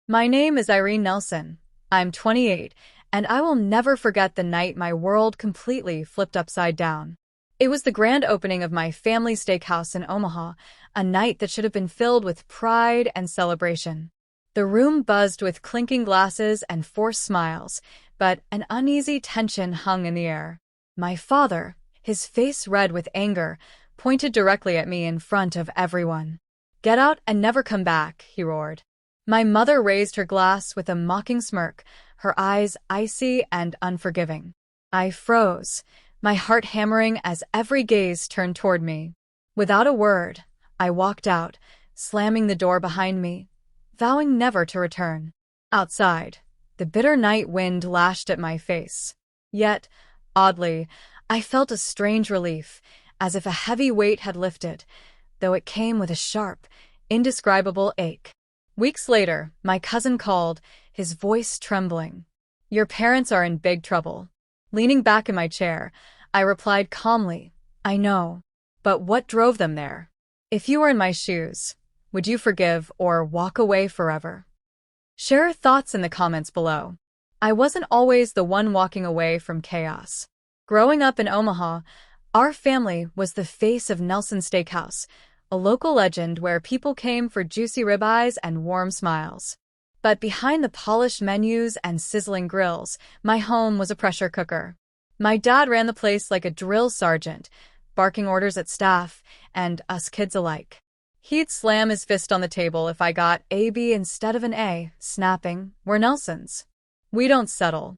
My name is Irene Nelson. I'm 28, and I will never forget the night my world completely flipped upside down. It was the grand opening of my family steakhouse in Omaha, a night that should have been filled with pride and celebration. The room buzzed with clinking glasses and forced smiles, but an uneasy tension hung in the air. My father, his face red with anger, pointed directly at me in front of everyone. "Get out and never come back," he roared. My mother raised her glass with a mocking smirk, her eyes icy and unforgiving. I froze, my heart hammering as every gaze turned toward me. Without a word, I walked out, slamming the door behind me, vowing never to return. Outside, the bitter night wind lashed at my face. Yet, oddly, I felt a strange relief, as if a heavy weight had lifted, though it came with a sharp, indescribable ache. Weeks later, my cousin called, his voice trembling. "Your parents are in big trouble." Leaning back in my chair, I replied calmly, "I know. But what drove them there? If you were in my shoes, would you forgive or walk away forever?" Share your thoughts in the comments below. I wasn't always the one walking away from chaos. Growing up in Omaha, our family was the face of Nelson Steakhouse, a local legend where people came for juicy ribeyes and warm smiles. But behind the polished menus and sizzling grills, my home was a pressure cooker. My dad ran the place like a drill sergeant, barking orders at staff and us kids alike. He'd slam his fist on the table if I got a B instead of an A, snapping, "We're Nelsons. We don't settle."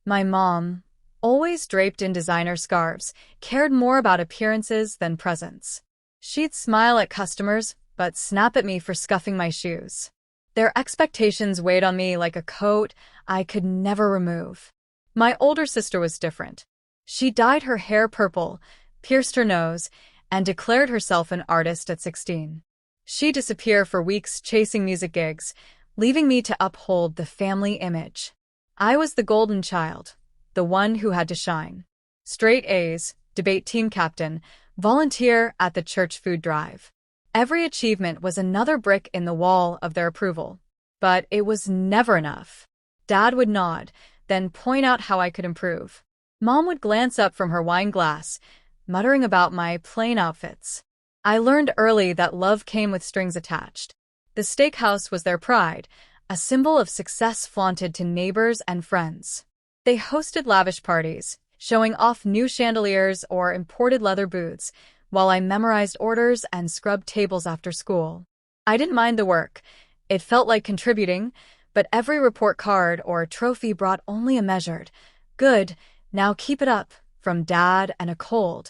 My mom, always draped in designer scarves, cared more about appearances than presence. She'd smile at customers, but snap at me for scuffing my shoes. Their expectations weighed on me like a coat I could never remove. My older sister was different. She dyed her hair purple, pierced her nose, and declared herself an artist at 16. She'd disappear for weeks chasing music gigs, leaving me to uphold the family image. I was the golden child, the one who had to shine. Straight A's, debate team captain, volunteer at the church food drive. Every achievement was another brick in the wall of their approval. But it was never enough. Dad would nod, then point out how I could improve. Mom would glance up from her wine glass, muttering about my plain outfits. I learned early that love came with strings attached. The steakhouse was their pride, a symbol of success flaunted to neighbors and friends. They hosted lavish parties, showing off new chandeliers or imported leather booths, while I memorized orders and scrubbed tables after school. I didn't mind the work. It felt like contributing, but every report card or trophy brought only a measured, "Good, now keep it up," from Dad, and a cold,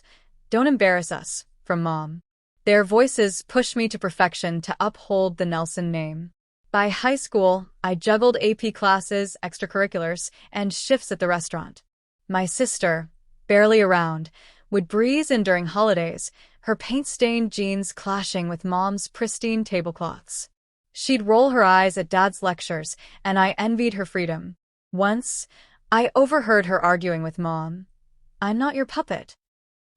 "Don't embarrass us," from Mom. Their voices pushed me to perfection to uphold the Nelson name. By high school, I juggled AP classes, extracurriculars, and shifts at the restaurant. My sister, barely around, would breeze in during holidays, her paint-stained jeans clashing with Mom's pristine tablecloths. She'd roll her eyes at Dad's lectures, and I envied her freedom. Once, I overheard her arguing with Mom. "I'm not your puppet."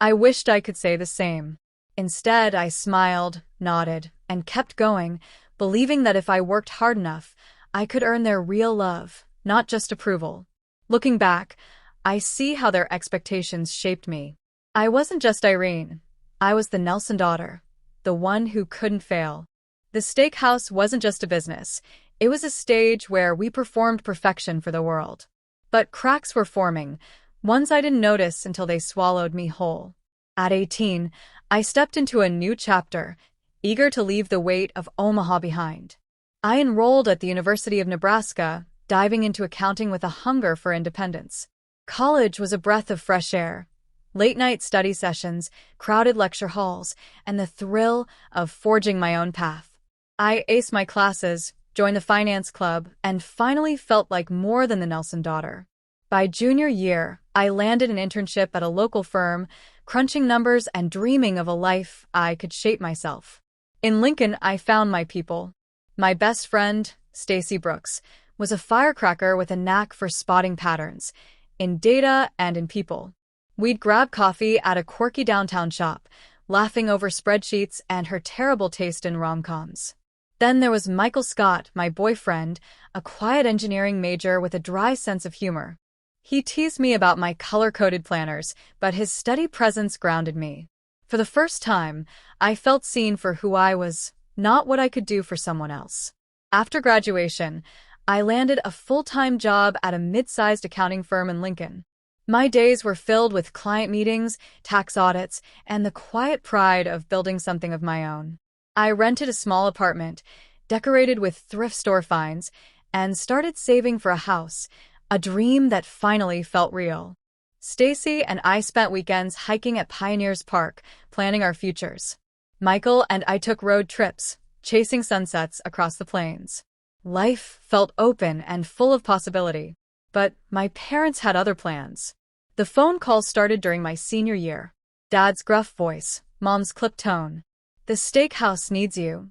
I wished I could say the same. Instead, I smiled, nodded, and kept going, believing that if I worked hard enough, I could earn their real love, not just approval. Looking back, I see how their expectations shaped me. I wasn't just Irene. I was the Nelson daughter, the one who couldn't fail. The steakhouse wasn't just a business. It was a stage where we performed perfection for the world. But cracks were forming, ones I didn't notice until they swallowed me whole. At 18, I stepped into a new chapter, eager to leave the weight of Omaha behind. I enrolled at the University of Nebraska, diving into accounting with a hunger for independence. College was a breath of fresh air. Late-night study sessions, crowded lecture halls, and the thrill of forging my own path. I aced my classes, joined the finance club, and finally felt like more than the Nelson daughter. By junior year, I landed an internship at a local firm, crunching numbers and dreaming of a life I could shape myself. In Lincoln, I found my people. My best friend, Stacy Brooks, was a firecracker with a knack for spotting patterns, in data and in people. We'd grab coffee at a quirky downtown shop, laughing over spreadsheets and her terrible taste in rom-coms. Then there was Michael Scott, my boyfriend, a quiet engineering major with a dry sense of humor. He teased me about my color-coded planners, but his steady presence grounded me. For the first time, I felt seen for who I was, not what I could do for someone else. After graduation, I landed a full-time job at a mid-sized accounting firm in Lincoln. My days were filled with client meetings, tax audits, and the quiet pride of building something of my own. I rented a small apartment, decorated with thrift store finds, and started saving for a house, a dream that finally felt real. Stacy and I spent weekends hiking at Pioneers Park, planning our futures. Michael and I took road trips, chasing sunsets across the plains. Life felt open and full of possibility. But my parents had other plans. The phone call started during my senior year. Dad's gruff voice, Mom's clipped tone. "The steakhouse needs you,"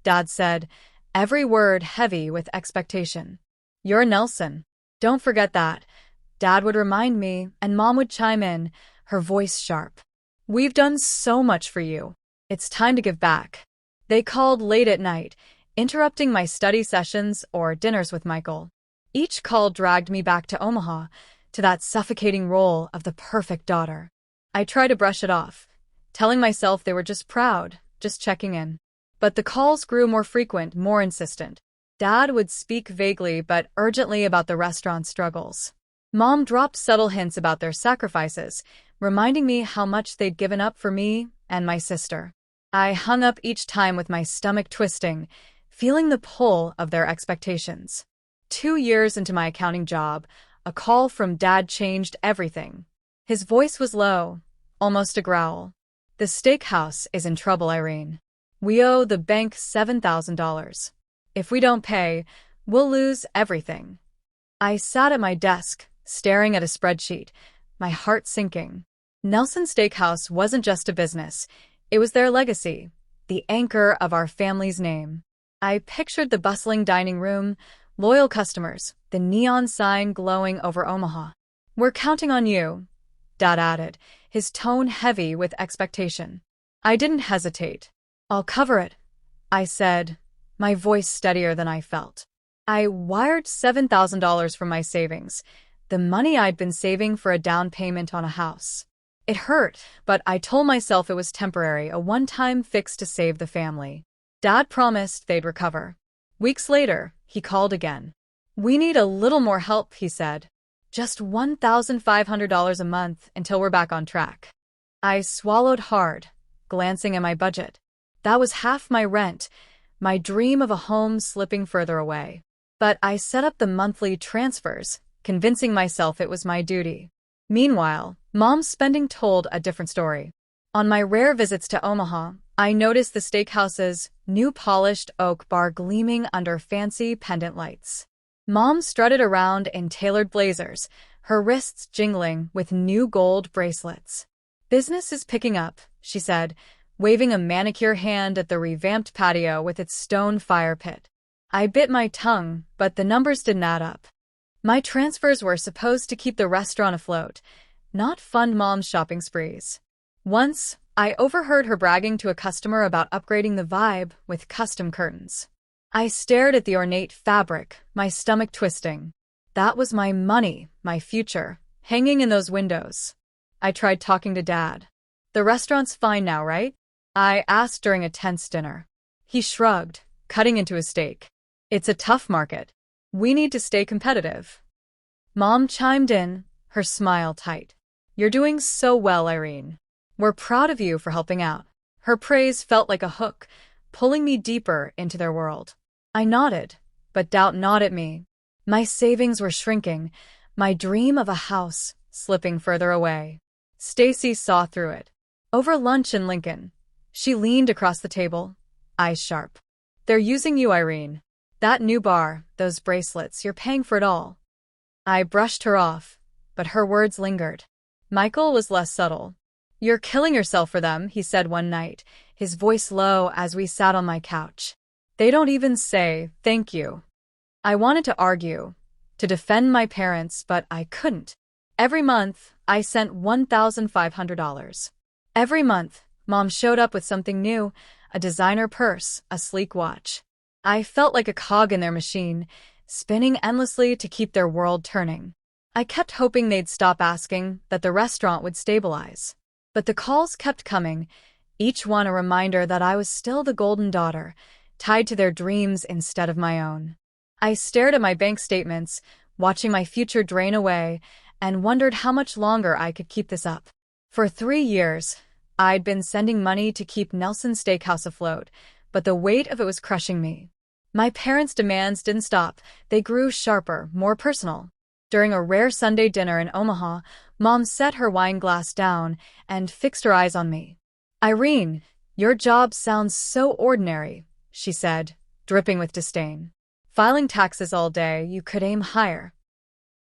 Dad said, every word heavy with expectation. "You're Nelson. Don't forget that." Dad would remind me, and Mom would chime in, her voice sharp. "We've done so much for you. It's time to give back." They called late at night, interrupting my study sessions or dinners with Michael. Each call dragged me back to Omaha, to that suffocating role of the perfect daughter. I tried to brush it off, telling myself they were just proud, just checking in. But the calls grew more frequent, more insistent. Dad would speak vaguely but urgently about the restaurant struggles. Mom dropped subtle hints about their sacrifices, reminding me how much they'd given up for me and my sister. I hung up each time with my stomach twisting, feeling the pull of their expectations. 2 years into my accounting job, a call from Dad changed everything. His voice was low, almost a growl. "The steakhouse is in trouble, Irene. We owe the bank $7,000. If we don't pay, we'll lose everything." I sat at my desk, staring at a spreadsheet, my heart sinking. Nelson Steakhouse wasn't just a business. It was their legacy, the anchor of our family's name. I pictured the bustling dining room, loyal customers, the neon sign glowing over Omaha. "We're counting on you," Dad added, his tone heavy with expectation. I didn't hesitate. "I'll cover it," I said, my voice steadier than I felt. I wired $7,000 from my savings, the money I'd been saving for a down payment on a house. It hurt, but I told myself it was temporary, a one-time fix to save the family. Dad promised they'd recover. Weeks later, he called again. "We need a little more help," he said. "Just $1,500 a month until we're back on track." I swallowed hard, glancing at my budget. That was half my rent, my dream of a home slipping further away. But I set up the monthly transfers, convincing myself it was my duty. Meanwhile, Mom's spending told a different story. On my rare visits to Omaha, I noticed the steakhouse's new polished oak bar gleaming under fancy pendant lights. Mom strutted around in tailored blazers, her wrists jingling with new gold bracelets. "Business is picking up," she said, waving a manicure hand at the revamped patio with its stone fire pit. I bit my tongue, but the numbers didn't add up. My transfers were supposed to keep the restaurant afloat, not fund Mom's shopping sprees. Once, I overheard her bragging to a customer about upgrading the vibe with custom curtains. I stared at the ornate fabric, my stomach twisting. That was my money, my future, hanging in those windows. I tried talking to Dad. "The restaurant's fine now, right?" I asked during a tense dinner. He shrugged, cutting into his steak. "It's a tough market. We need to stay competitive." Mom chimed in, her smile tight. "You're doing so well, Irene. We're proud of you for helping out." Her praise felt like a hook, pulling me deeper into their world. I nodded, but doubt gnawed at me. My savings were shrinking, my dream of a house slipping further away. Stacy saw through it. Over lunch in Lincoln, she leaned across the table, eyes sharp. "They're using you, Irene. That new bar, those bracelets, you're paying for it all." I brushed her off, but her words lingered. Michael was less subtle. "You're killing yourself for them," he said one night, his voice low as we sat on my couch. "They don't even say thank you." I wanted to argue, to defend my parents, but I couldn't. Every month, I sent $1,500. Every month, Mom showed up with something new, a designer purse, a sleek watch. I felt like a cog in their machine, spinning endlessly to keep their world turning. I kept hoping they'd stop asking, that the restaurant would stabilize. But the calls kept coming, each one a reminder that I was still the golden daughter, tied to their dreams instead of my own. I stared at my bank statements, watching my future drain away, and wondered how much longer I could keep this up. For 3 years, I'd been sending money to keep Nelson's Steakhouse afloat, but the weight of it was crushing me. My parents' demands didn't stop. They grew sharper, more personal. During a rare Sunday dinner in Omaha, Mom set her wine glass down and fixed her eyes on me. "Irene, your job sounds so ordinary," she said, dripping with disdain. "Filing taxes all day, you could aim higher."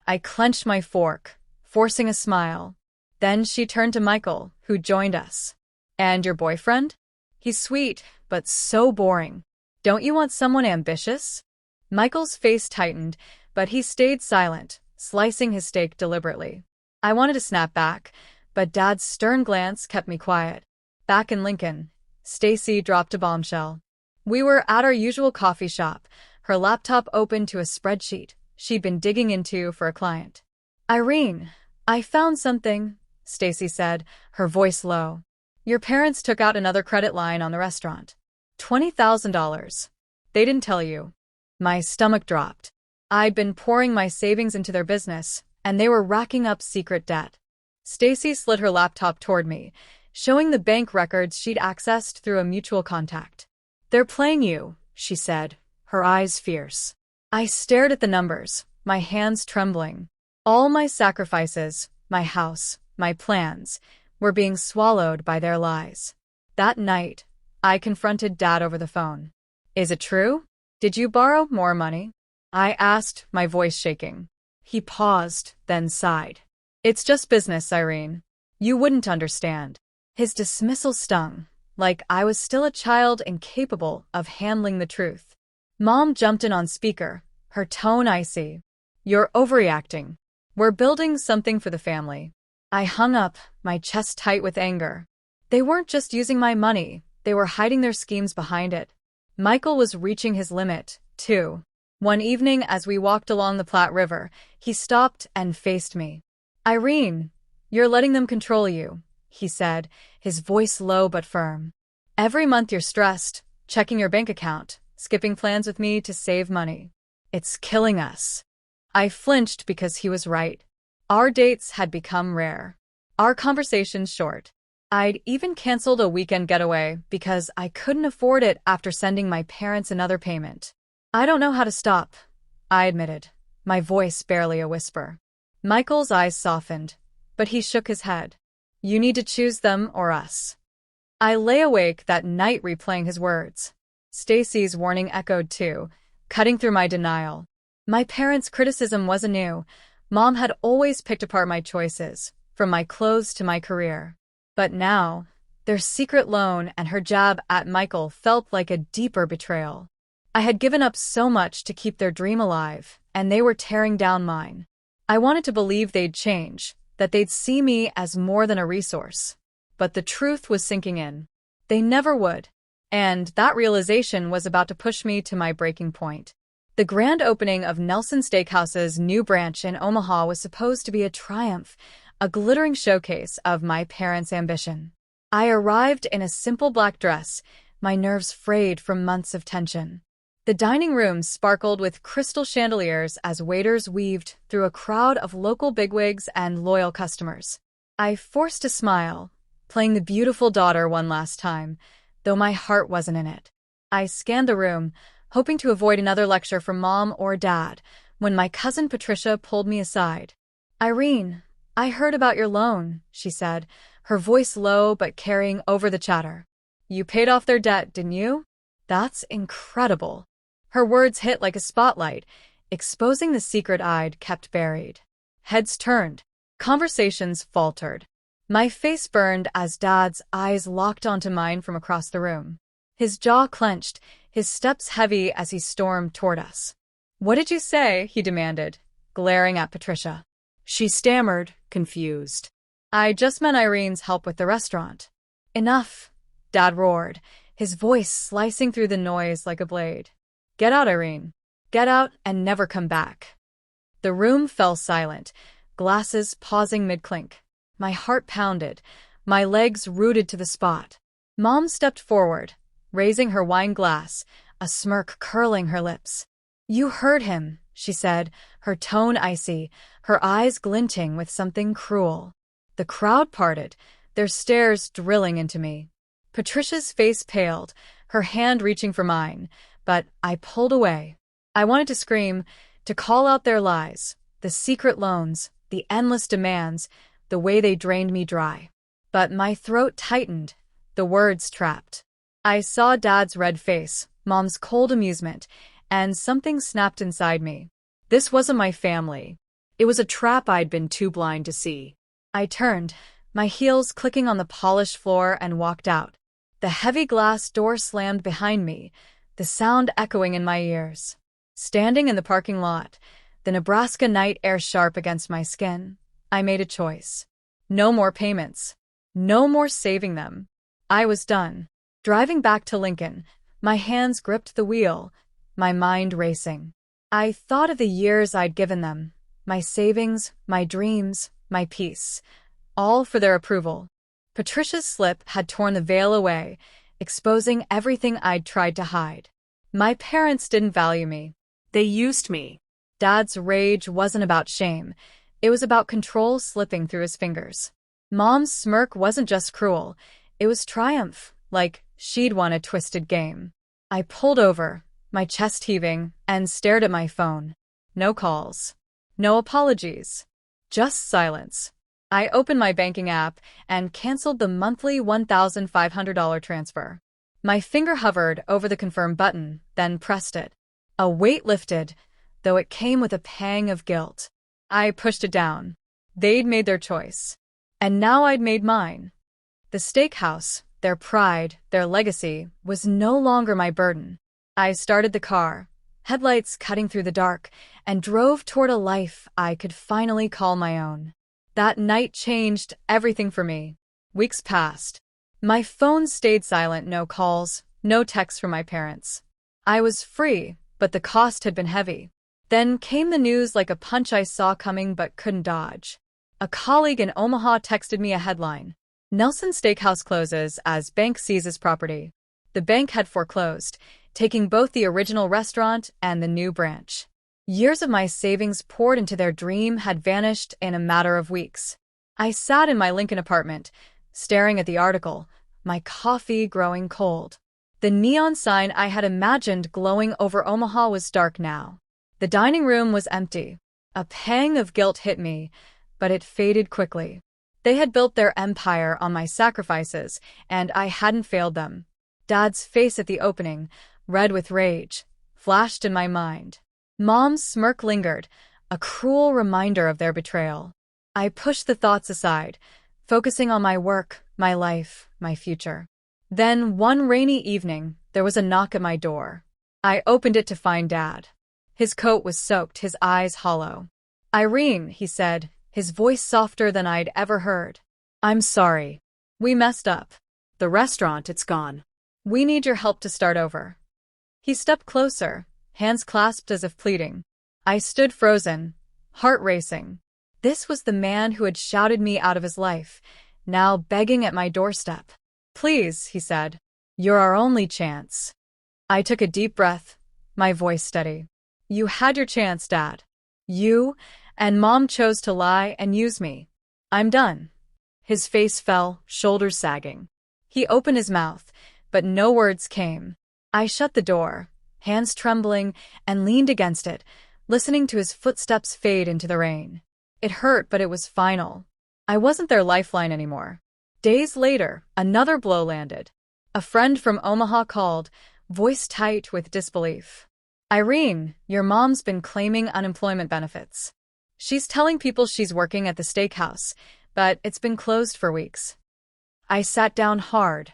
I clenched my fork, forcing a smile. Then she turned to Michael, who joined us. "And your boyfriend? He's sweet, but so boring. Don't you want someone ambitious?" Michael's face tightened, but he stayed silent, slicing his steak deliberately. I wanted to snap back, but Dad's stern glance kept me quiet. Back in Lincoln, Stacy dropped a bombshell. We were at our usual coffee shop, her laptop open to a spreadsheet she'd been digging into for a client. "Irene, I found something," Stacy said, her voice low. "Your parents took out another credit line on the restaurant. $20,000. They didn't tell you." My stomach dropped. I'd been pouring my savings into their business, and they were racking up secret debt. Stacy slid her laptop toward me, showing the bank records she'd accessed through a mutual contact. "They're playing you," she said, her eyes fierce. I stared at the numbers, my hands trembling. All my sacrifices, my house, my plans, were being swallowed by their lies. That night, I confronted Dad over the phone. "Is it true? Did you borrow more money?" I asked, my voice shaking. He paused, then sighed. "It's just business, Irene. You wouldn't understand." His dismissal stung, like I was still a child incapable of handling the truth. Mom jumped in on speaker, her tone icy. "You're overreacting. We're building something for the family." I hung up, my chest tight with anger. They weren't just using my money, they were hiding their schemes behind it. Michael was reaching his limit, too. One evening, as we walked along the Platte River, he stopped and faced me. "Irene, you're letting them control you," he said, his voice low but firm. "Every month you're stressed, checking your bank account, skipping plans with me to save money. It's killing us." I flinched because he was right. Our dates had become rare. Our conversations short. I'd even canceled a weekend getaway because I couldn't afford it after sending my parents another payment. "I don't know how to stop," I admitted, my voice barely a whisper. Michael's eyes softened, but he shook his head. "You need to choose them or us." I lay awake that night replaying his words. Stacy's warning echoed too, cutting through my denial. My parents' criticism wasn't new. Mom had always picked apart my choices, from my clothes to my career. But now, their secret loan and her jab at Michael felt like a deeper betrayal. I had given up so much to keep their dream alive, and they were tearing down mine. I wanted to believe they'd change, that they'd see me as more than a resource. But the truth was sinking in. They never would. And that realization was about to push me to my breaking point. The grand opening of Nelson Steakhouse's new branch in Omaha was supposed to be a triumph, a glittering showcase of my parents' ambition. I arrived in a simple black dress, my nerves frayed from months of tension. The dining room sparkled with crystal chandeliers as waiters weaved through a crowd of local bigwigs and loyal customers. I forced a smile, playing the beautiful daughter one last time, though my heart wasn't in it. I scanned the room, hoping to avoid another lecture from Mom or Dad, when my cousin Patricia pulled me aside. "Irene, I heard about your loan," she said, her voice low but carrying over the chatter. "You paid off their debt, didn't you? That's incredible." Her words hit like a spotlight, exposing the secret I'd kept buried. Heads turned. Conversations faltered. My face burned as Dad's eyes locked onto mine from across the room. His jaw clenched, his steps heavy as he stormed toward us. "What did you say?" he demanded, glaring at Patricia. She stammered, confused. "I just meant Irene's help with the restaurant." "Enough," Dad roared, his voice slicing through the noise like a blade. Get out, Irene. Get out and never come back. The room fell silent, glasses pausing mid-clink. My heart pounded, my legs rooted to the spot. Mom stepped forward, raising her wine glass, a smirk curling her lips. You heard him, she said, her tone icy, her eyes glinting with something cruel. The crowd parted, their stares drilling into me. Patricia's face paled, her hand reaching for mine, but I pulled away. I wanted to scream, to call out their lies, the secret loans, the endless demands, the way they drained me dry. But my throat tightened, the words trapped. I saw Dad's red face, Mom's cold amusement, and something snapped inside me. This wasn't my family. It was a trap I'd been too blind to see. I turned, my heels clicking on the polished floor, and walked out. The heavy glass door slammed behind me, the sound echoing in my ears. Standing in the parking lot, the Nebraska night air sharp against my skin, I made a choice. No more payments. No more saving them. I was done. Driving back to Lincoln, my hands gripped the wheel, my mind racing. I thought of the years I'd given them, my savings, my dreams, my peace, all for their approval. Patricia's slip had torn the veil away, exposing everything I'd tried to hide. My parents didn't value me. They used me. Dad's rage wasn't about shame. It was about control slipping through his fingers. Mom's smirk wasn't just cruel. It was triumph, like she'd won a twisted game. I pulled over, my chest heaving, and stared at my phone. No calls. No apologies. Just silence. I opened my banking app and canceled the monthly $1,500 transfer. My finger hovered over the confirm button, then pressed it. A weight lifted, though it came with a pang of guilt. I pushed it down. They'd made their choice. And now I'd made mine. The steakhouse, their pride, their legacy, was no longer my burden. I started the car, headlights cutting through the dark, and drove toward a life I could finally call my own. That night changed everything for me. Weeks passed. My phone stayed silent, no calls, no texts from my parents. I was free, but the cost had been heavy. Then came the news like a punch I saw coming but couldn't dodge. A colleague in Omaha texted me a headline. Nelson Steakhouse closes as bank seizes property. The bank had foreclosed, taking both the original restaurant and the new branch. Years of my savings poured into their dream had vanished in a matter of weeks. I sat in my Lincoln apartment, staring at the article, my coffee growing cold. The neon sign I had imagined glowing over Omaha was dark now. The dining room was empty. A pang of guilt hit me, but it faded quickly. They had built their empire on my sacrifices, and I hadn't failed them. Dad's face at the opening, red with rage, flashed in my mind. Mom's smirk lingered, a cruel reminder of their betrayal. I pushed the thoughts aside, focusing on my work, my life, my future. Then, one rainy evening, there was a knock at my door. I opened it to find Dad. His coat was soaked, his eyes hollow. "Irene," he said, his voice softer than I'd ever heard. "I'm sorry. We messed up. The restaurant, it's gone. We need your help to start over." He stepped closer, hands clasped as if pleading. I stood frozen, heart racing. This was the man who had shouted me out of his life, now begging at my doorstep. "Please," he said. "You're our only chance." I took a deep breath, my voice steady. "You had your chance, Dad. You and Mom chose to lie and use me. I'm done." His face fell, shoulders sagging. He opened his mouth, but no words came. I shut the door, hands trembling, and leaned against it, listening to his footsteps fade into the rain. It hurt, but it was final. I wasn't their lifeline anymore. Days later, another blow landed. A friend from Omaha called, voice tight with disbelief. "Irene, your mom's been claiming unemployment benefits. She's telling people she's working at the steakhouse, but it's been closed for weeks." I sat down hard,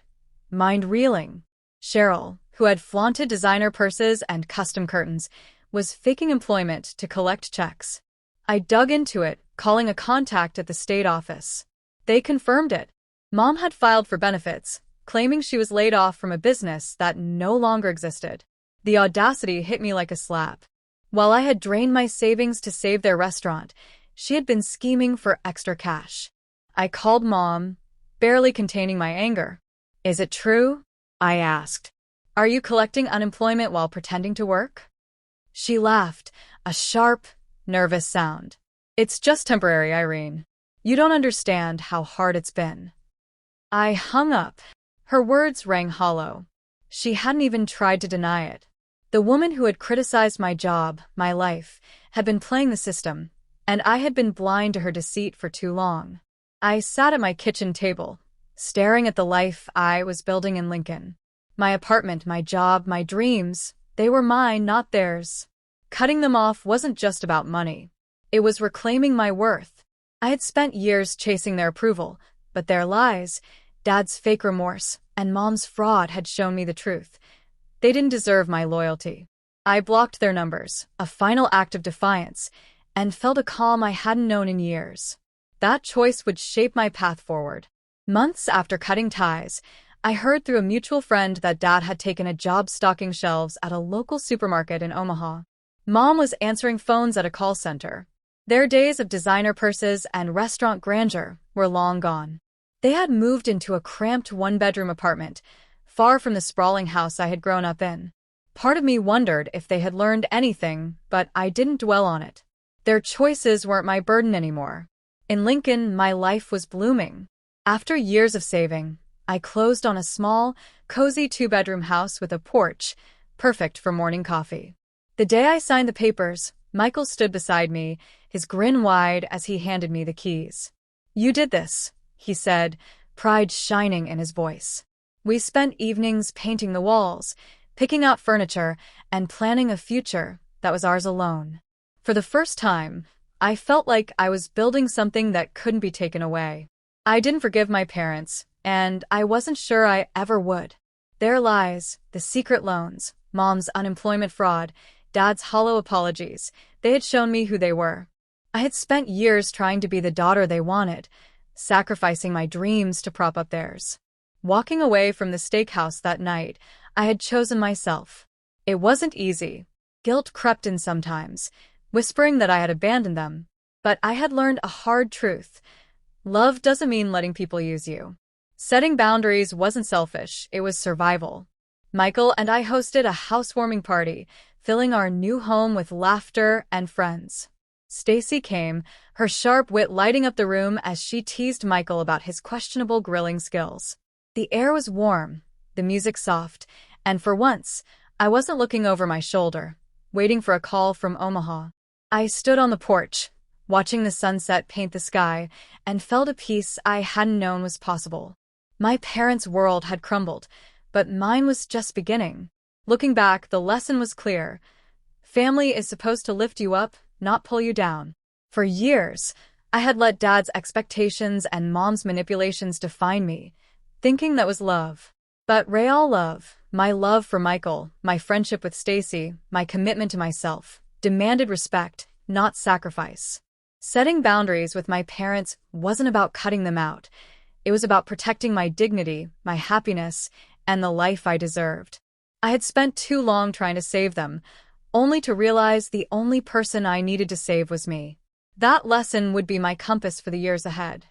mind reeling. Cheryl, who had flaunted designer purses and custom curtains, was faking employment to collect checks. I dug into it, calling a contact at the state office. They confirmed it. Mom had filed for benefits, claiming she was laid off from a business that no longer existed. The audacity hit me like a slap. While I had drained my savings to save their restaurant, she had been scheming for extra cash. I called Mom, barely containing my anger. "Is it true?" I asked. "Are you collecting unemployment while pretending to work?" She laughed, a sharp, nervous sound. "It's just temporary, Irene. You don't understand how hard it's been." I hung up. Her words rang hollow. She hadn't even tried to deny it. The woman who had criticized my job, my life, had been playing the system, and I had been blind to her deceit for too long. I sat at my kitchen table, staring at the life I was building in Lincoln. My apartment, my job, my dreams, they were mine, not theirs. Cutting them off wasn't just about money. It was reclaiming my worth. I had spent years chasing their approval, but their lies, Dad's fake remorse, and Mom's fraud had shown me the truth. They didn't deserve my loyalty. I blocked their numbers, a final act of defiance, and felt a calm I hadn't known in years. That choice would shape my path forward. Months after cutting ties, I heard through a mutual friend that Dad had taken a job stocking shelves at a local supermarket in Omaha. Mom was answering phones at a call center. Their days of designer purses and restaurant grandeur were long gone. They had moved into a cramped one-bedroom apartment, far from the sprawling house I had grown up in. Part of me wondered if they had learned anything, but I didn't dwell on it. Their choices weren't my burden anymore. In Lincoln, my life was blooming. After years of saving, I closed on a small, cozy two-bedroom house with a porch, perfect for morning coffee. The day I signed the papers, Michael stood beside me, his grin wide as he handed me the keys. "You did this," he said, pride shining in his voice. We spent evenings painting the walls, picking out furniture, and planning a future that was ours alone. For the first time, I felt like I was building something that couldn't be taken away. I didn't forgive my parents, and I wasn't sure I ever would. Their lies, the secret loans, Mom's unemployment fraud, Dad's hollow apologies, they had shown me who they were. I had spent years trying to be the daughter they wanted, sacrificing my dreams to prop up theirs. Walking away from the steakhouse that night, I had chosen myself. It wasn't easy. Guilt crept in sometimes, whispering that I had abandoned them. But I had learned a hard truth. Love doesn't mean letting people use you. Setting boundaries wasn't selfish, it was survival. Michael and I hosted a housewarming party, filling our new home with laughter and friends. Stacy came, her sharp wit lighting up the room as she teased Michael about his questionable grilling skills. The air was warm, the music soft, and for once, I wasn't looking over my shoulder, waiting for a call from Omaha. I stood on the porch, watching the sunset paint the sky, and felt a peace I hadn't known was possible. My parents' world had crumbled, but mine was just beginning. Looking back, the lesson was clear. Family is supposed to lift you up, not pull you down. For years, I had let Dad's expectations and Mom's manipulations define me, thinking that was love. But real love, my love for Michael, my friendship with Stacy, my commitment to myself, demanded respect, not sacrifice. Setting boundaries with my parents wasn't about cutting them out. It was about protecting my dignity, my happiness, and the life I deserved. I had spent too long trying to save them, only to realize the only person I needed to save was me. That lesson would be my compass for the years ahead.